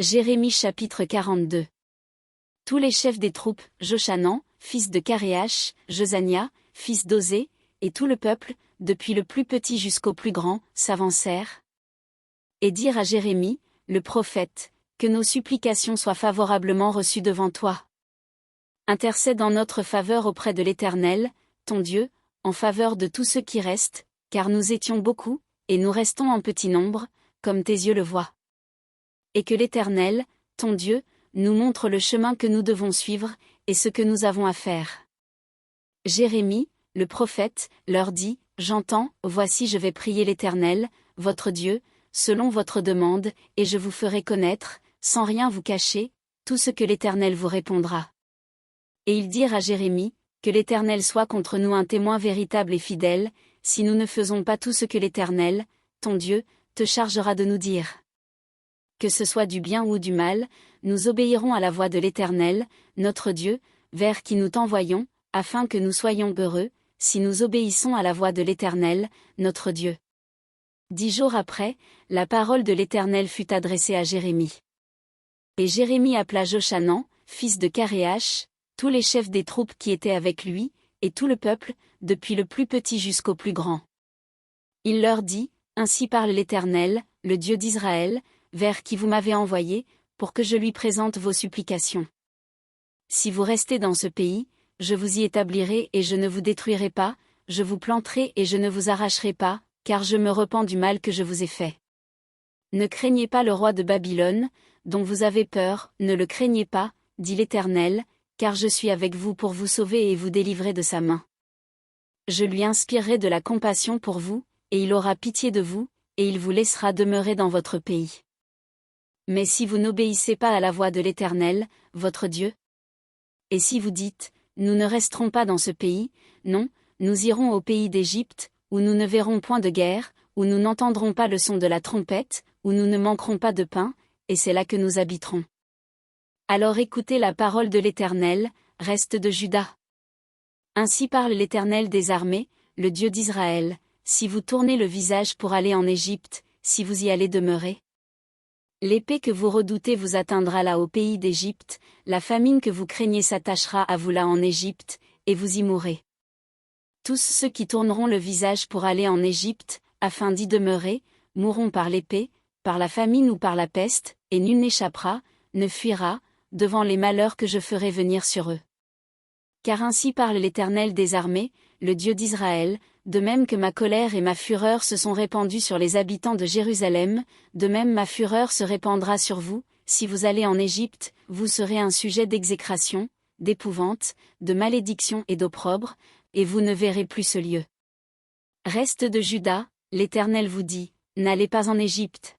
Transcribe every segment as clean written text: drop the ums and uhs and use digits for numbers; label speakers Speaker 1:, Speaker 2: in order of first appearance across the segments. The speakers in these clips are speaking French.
Speaker 1: Jérémie chapitre 42. Tous les chefs des troupes, Jochanan, fils de Caréach, Josania, fils d'Osée, et tout le peuple, depuis le plus petit jusqu'au plus grand, s'avancèrent et dirent à Jérémie, le prophète, que nos supplications soient favorablement reçues devant toi. Intercède en notre faveur auprès de l'Éternel, ton Dieu, en faveur de tous ceux qui restent, car nous étions beaucoup, et nous restons en petit nombre, comme tes yeux le voient. Et que l'Éternel, ton Dieu, nous montre le chemin que nous devons suivre, et ce que nous avons à faire. Jérémie, le prophète, leur dit, j'entends, voici je vais prier l'Éternel, votre Dieu, selon votre demande, et je vous ferai connaître, sans rien vous cacher, tout ce que l'Éternel vous répondra. Et ils dirent à Jérémie, que l'Éternel soit contre nous un témoin véritable et fidèle, si nous ne faisons pas tout ce que l'Éternel, ton Dieu, te chargera de nous dire. Que ce soit du bien ou du mal, nous obéirons à la voix de l'Éternel, notre Dieu, vers qui nous t'envoyons, afin que nous soyons heureux, si nous obéissons à la voix de l'Éternel, notre Dieu. 10 jours après, la parole de l'Éternel fut adressée à Jérémie. Et Jérémie appela Jochanan, fils de Caréach, tous les chefs des troupes qui étaient avec lui, et tout le peuple, depuis le plus petit jusqu'au plus grand. Il leur dit, ainsi parle l'Éternel, le Dieu d'Israël, vers qui vous m'avez envoyé, pour que je lui présente vos supplications. Si vous restez dans ce pays, je vous y établirai et je ne vous détruirai pas, je vous planterai et je ne vous arracherai pas, car je me repens du mal que je vous ai fait. Ne craignez pas le roi de Babylone, dont vous avez peur, ne le craignez pas, dit l'Éternel, car je suis avec vous pour vous sauver et vous délivrer de sa main. Je lui inspirerai de la compassion pour vous, et il aura pitié de vous, et il vous laissera demeurer dans votre pays. Mais si vous n'obéissez pas à la voix de l'Éternel, votre Dieu, et si vous dites, nous ne resterons pas dans ce pays, non, nous irons au pays d'Égypte, où nous ne verrons point de guerre, où nous n'entendrons pas le son de la trompette, où nous ne manquerons pas de pain, et c'est là que nous habiterons. Alors écoutez la parole de l'Éternel, reste de Juda. Ainsi parle l'Éternel des armées, le Dieu d'Israël, si vous tournez le visage pour aller en Égypte, si vous y allez demeurer. L'épée que vous redoutez vous atteindra là au pays d'Égypte, la famine que vous craignez s'attachera à vous là en Égypte, et vous y mourrez. Tous ceux qui tourneront le visage pour aller en Égypte, afin d'y demeurer, mourront par l'épée, par la famine ou par la peste, et nul n'échappera, ne fuira, devant les malheurs que je ferai venir sur eux. Car ainsi parle l'Éternel des armées, le Dieu d'Israël, de même que ma colère et ma fureur se sont répandues sur les habitants de Jérusalem, de même ma fureur se répandra sur vous, si vous allez en Égypte, vous serez un sujet d'exécration, d'épouvante, de malédiction et d'opprobre, et vous ne verrez plus ce lieu. Reste de Juda, l'Éternel vous dit, n'allez pas en Égypte.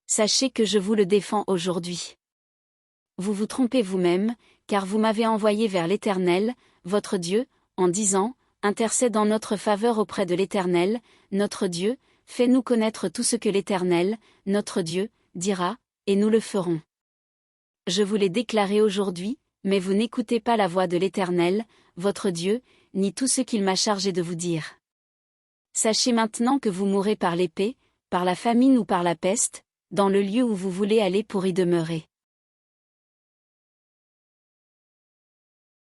Speaker 1: Sachez que je vous le défends aujourd'hui. Vous vous trompez vous-même, car vous m'avez envoyé vers l'Éternel, votre Dieu, en disant, intercède en notre faveur auprès de l'Éternel, notre Dieu, fais-nous connaître tout ce que l'Éternel, notre Dieu, dira, et nous le ferons. Je vous l'ai déclaré aujourd'hui, mais vous n'écoutez pas la voix de l'Éternel, votre Dieu, ni tout ce qu'il m'a chargé de vous dire. Sachez maintenant que vous mourrez par l'épée, par la famine ou par la peste, dans le lieu où vous voulez aller pour y demeurer.